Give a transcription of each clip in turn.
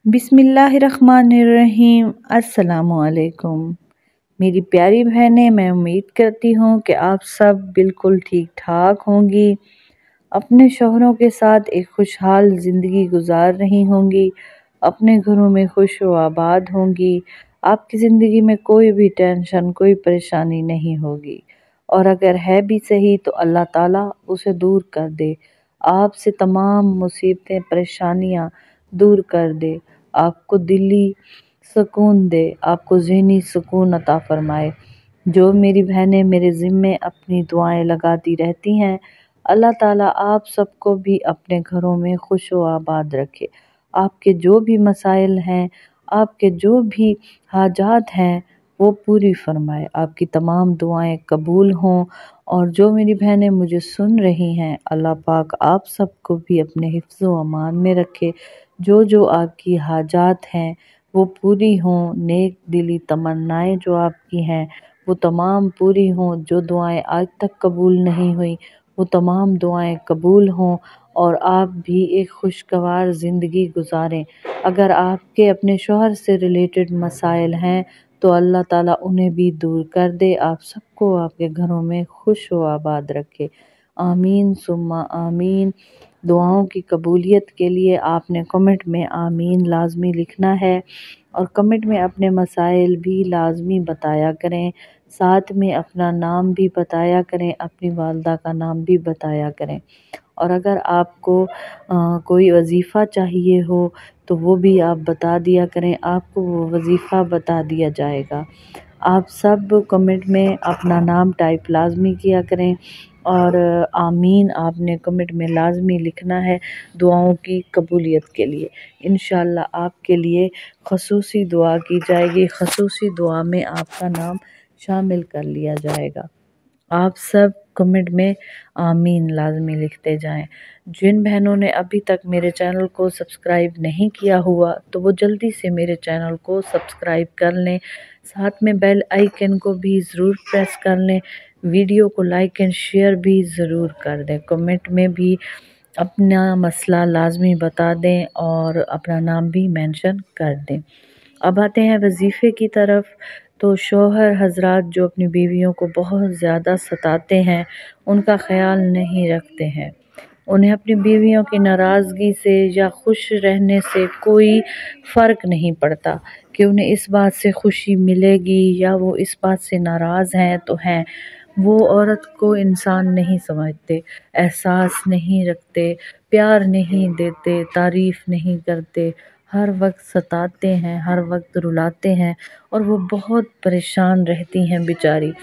बिस्मिल्लाहिर्रहमानिर्रहीम। अस्सलामुअलैकुम मेरी प्यारी बहनें, मैं उम्मीद करती हूँ कि आप सब बिल्कुल ठीक ठाक होंगी, अपने शौहरों के साथ एक खुशहाल ज़िंदगी गुजार रही होंगी, अपने घरों में खुश व आबाद होंगी। आपकी ज़िंदगी में कोई भी टेंशन, कोई परेशानी नहीं होगी, और अगर है भी सही तो अल्लाह ताला उसे दूर कर दे, आपसे तमाम मुसीबतें परेशानियाँ दूर कर दे, आपको दिली सुकून दे, आपको ज़हनी सुकून अता फरमाए। जो मेरी बहनें मेरे ज़िम्मे अपनी दुआएं लगाती रहती हैं, अल्लाह ताला आप सबको भी अपने घरों में खुश व आबाद रखे। आपके जो भी मसाइल हैं, आपके जो भी हाजात हैं, वो पूरी फरमाए, आपकी तमाम दुआएं कबूल हों। और जो मेरी बहनें मुझे सुन रही हैं, अल्लाह पाक आप सबको भी अपने हिफ्ज़ व अमान में रखे। जो आपकी हाजात हैं वो पूरी हों, नेक दिली तमन्नाएं जो आपकी हैं वो तमाम पूरी हों। जो दुआएं आज तक कबूल नहीं हुई वो तमाम दुआएं कबूल हों, और आप भी एक खुशगवार ज़िंदगी गुजारें। अगर आपके अपने शौहर से रिलेटेड मसाइल हैं तो अल्लाह ताला उन्हें भी दूर कर दे, आप सबको आपके घरों में खुश व आबाद रखे। आमीन सुम्मा आमीन। दुआओं की कबूलियत के लिए आपने कमेंट में आमीन लाजमी लिखना है, और कमेंट में अपने मसाइल भी लाजमी बताया करें, साथ में अपना नाम भी बताया करें, अपनी वालदा का नाम भी बताया करें। और अगर आपको कोई वजीफ़ा चाहिए हो तो वो भी आप बता दिया करें, आपको वो वजीफ़ा बता दिया जाएगा। आप सब कमेंट में अपना नाम टाइप लाजमी किया करें, और आमीन आपने कमेंट में लाजमी लिखना है दुआओं की कबूलियत के लिए। इंशाअल्लाह आपके लिए खसूसी दुआ की जाएगी, खसूसी दुआ में आपका नाम शामिल कर लिया जाएगा। आप सब कमेंट में आमीन लाजमी लिखते जाएं। जिन बहनों ने अभी तक मेरे चैनल को सब्सक्राइब नहीं किया हुआ तो वो जल्दी से मेरे चैनल को सब्सक्राइब कर लें, साथ में बेल आइकन को भी ज़रूर प्रेस कर लें, वीडियो को लाइक एंड शेयर भी ज़रूर कर दें, कमेंट में भी अपना मसला लाजमी बता दें और अपना नाम भी मेंशन कर दें। अब आते हैं वजीफ़े की तरफ। तो शौहर हजरात जो अपनी बीवियों को बहुत ज़्यादा सताते हैं, उनका ख्याल नहीं रखते हैं, उन्हें अपनी बीवियों की नाराज़गी से या खुश रहने से कोई फ़र्क नहीं पड़ता कि उन्हें इस बात से खुशी मिलेगी या वो इस बात से नाराज़ हैं तो हैं। वो औरत को इंसान नहीं समझते, एहसास नहीं रखते, प्यार नहीं देते, तारीफ़ नहीं करते, हर वक्त सताते हैं, हर वक्त रुलाते हैं, और वो बहुत परेशान रहती हैं बेचारी।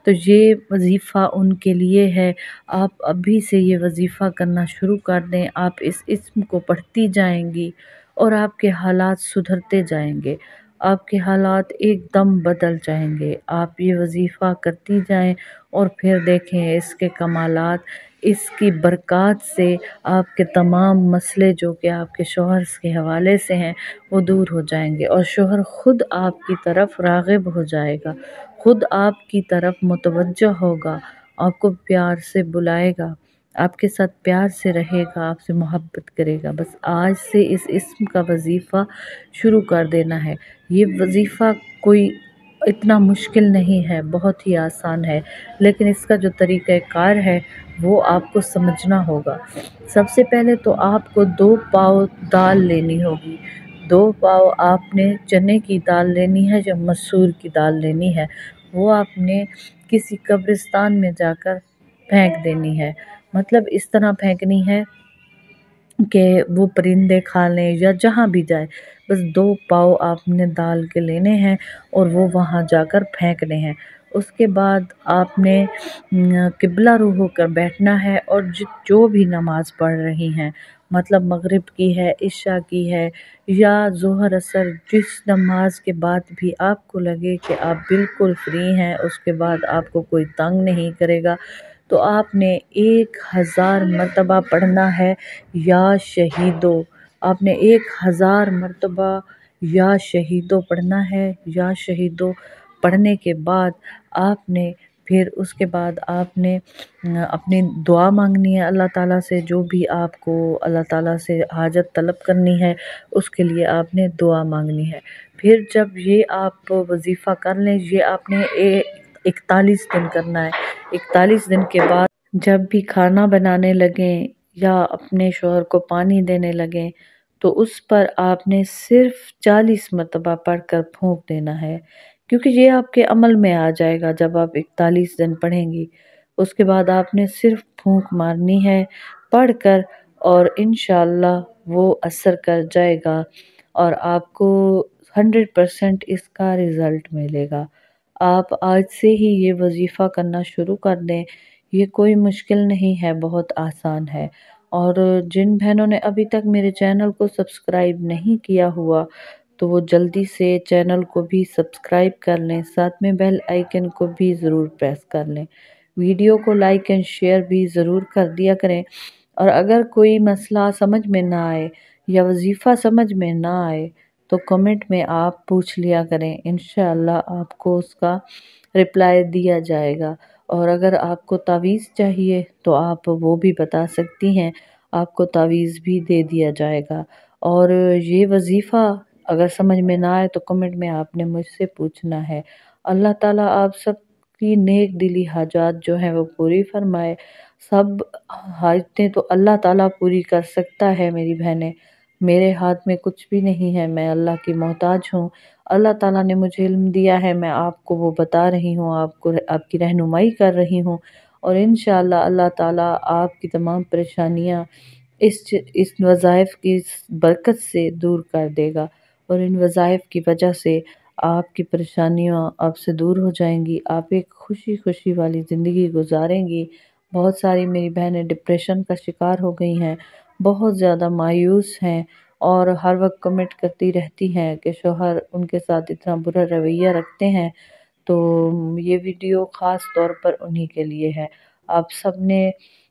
तो ये वजीफ़ा उनके लिए है। आप अभी से ये वजीफ़ा करना शुरू कर दें, आप इस इस्म को पढ़ती जाएंगी और आपके हालात सुधरते जाएंगे, आपके हालात एकदम बदल जाएंगे। आप ये वजीफ़ा करती जाएं और फिर देखें इसके कमालात, इसकी बरक़ात से आपके तमाम मसले जो कि आपके शौहर के हवाले से हैं वो दूर हो जाएंगे, और शौहर ख़ुद आपकी तरफ राग़िब हो जाएगा, ख़ुद आपकी तरफ मुतवज्जह होगा, आपको प्यार से बुलाएगा, आपके साथ प्यार से रहेगा, आपसे मोहब्बत करेगा। बस आज से इस इस्म का वजीफ़ा शुरू कर देना है। ये वजीफ़ा कोई इतना मुश्किल नहीं है, बहुत ही आसान है, लेकिन इसका जो तरीक़ाकार है वो आपको समझना होगा। सबसे पहले तो आपको 2 पाव दाल लेनी होगी, 2 पाव आपने चने की दाल लेनी है या मसूर की दाल लेनी है, वो आपने किसी कब्रिस्तान में जाकर फेंक देनी है। मतलब इस तरह फेंकनी है कि वो परिंदे खा लें या जहाँ भी जाए, बस 2 पाव आपने दाल के लेने हैं और वो वहाँ जाकर फेंकने हैं। उसके बाद आपने किबला रुख होकर बैठना है, और जो भी नमाज़ पढ़ रही हैं, मतलब मगरिब की है, इशा की है या ज़ोहर असर, जिस नमाज के बाद भी आपको लगे कि आप बिल्कुल फ्री हैं, उसके बाद आपको कोई तंग नहीं करेगा, तो आपने 1000 मरतबा पढ़ना है या शहीदो। आपने 1000 मरतबा या शहीदो पढ़ना है। या शहीदो पढ़ने के बाद आपने پھر اس کے بعد آپ نے اپنی دعا مانگنی ہے اللہ تعالیٰ سے، جو بھی آپ کو اللہ تعالیٰ سے حاجت طلب کرنی ہے اس کے لیے آپ نے دعا مانگنی ہے۔ پھر جب یہ آپ وظیفہ کر لیں، یہ آپ نے 41 دن کرنا ہے۔ 41 دن کے بعد جب بھی کھانا بنانے لگیں یا اپنے شوہر کو پانی دینے لگیں تو اس پر آپ نے صرف 40 مرتبہ پڑھ کر پھونک دینا ہے، کیونکہ یہ آپ کے عمل میں آ جائے گا جب آپ 41 دن پڑھیں گی۔ اس کے بعد آپ نے صرف پھونک مارنی ہے پڑھ کر، اور انشاءاللہ وہ اثر کر جائے گا اور آپ کو 100% اس کا رزلٹ ملے گا۔ آپ آج سے ہی یہ وظیفہ کرنا شروع کر دیں، یہ کوئی مشکل نہیں ہے، بہت آسان ہے۔ اور جن بہنوں نے ابھی تک میرے چینل کو سبسکرائب نہیں کیا ہوا تو وہ جلدی سے چینل کو بھی سبسکرائب کر لیں، ساتھ میں بیل آئیکن کو بھی ضرور پریس کر لیں، ویڈیو کو لائک اینڈ شیئر بھی ضرور کر دیا کریں۔ اور اگر کوئی مسئلہ سمجھ میں نہ آئے یا وظیفہ سمجھ میں نہ آئے تو کمنٹ میں آپ پوچھ لیا کریں، انشاءاللہ آپ کو اس کا رپلائی دیا جائے گا۔ اور اگر آپ کو تعویذ چاہیے تو آپ وہ بھی بتا سکتی ہیں، آپ کو تعویذ بھی دے دیا جائے گا۔ اور یہ وظیفہ اگر سمجھ میں نہ آئے تو کمنٹ میں آپ نے مجھ سے پوچھنا ہے۔ اللہ تعالیٰ آپ سب کی نیک دلی حاجات جو ہیں وہ پوری فرمائے۔ سب حاجتیں تو اللہ تعالیٰ پوری کر سکتا ہے میری بہنیں، میرے ہاتھ میں کچھ بھی نہیں ہے، میں اللہ کی محتاج ہوں۔ اللہ تعالیٰ نے مجھے علم دیا ہے، میں آپ کو وہ بتا رہی ہوں، آپ کی رہنمائی کر رہی ہوں، اور انشاءاللہ اللہ تعالیٰ آپ کی تمام پریشانیاں اس وظائف کی برکت سے دور کر دے گا، اور ان وظائف کی وجہ سے آپ کی پریشانیاں آپ سے دور ہو جائیں گی، آپ ایک خوشی خوشی والی زندگی گزاریں گی۔ بہت ساری میری بہنیں ڈپریشن کا شکار ہو گئی ہیں، بہت زیادہ مایوس ہیں، اور ہر وقت کمنٹ کرتی رہتی ہیں کہ شوہر ان کے ساتھ اتنا برا رویہ رکھتے ہیں۔ تو یہ ویڈیو خاص طور پر انہی کے لیے ہے۔ آپ سب نے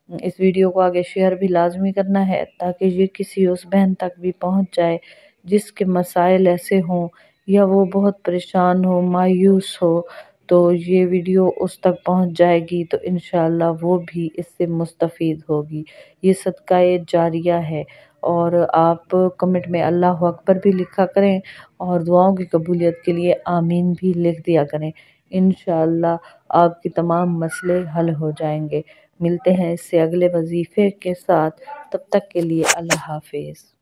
اس ویڈیو کو آگے شیئر بھی لازمی کرنا ہے تاکہ یہ کسی اس بہن تک بھی پہنچ جائے جس کے مسائل ایسے ہوں یا وہ بہت پریشان ہو، مایوس ہو، تو یہ ویڈیو اس تک پہنچ جائے گی تو انشاءاللہ وہ بھی اس سے مستفید ہوگی۔ یہ صدقہ جاریہ ہے۔ اور آپ کمنٹ میں اللہ اکبر بھی لکھا کریں اور دعاؤں کی قبولیت کے لیے آمین بھی لکھ دیا کریں، انشاءاللہ آپ کی تمام مسئلے حل ہو جائیں گے۔ ملتے ہیں اس سے اگلے وظیفے کے ساتھ، تب تک کے لیے اللہ حافظ۔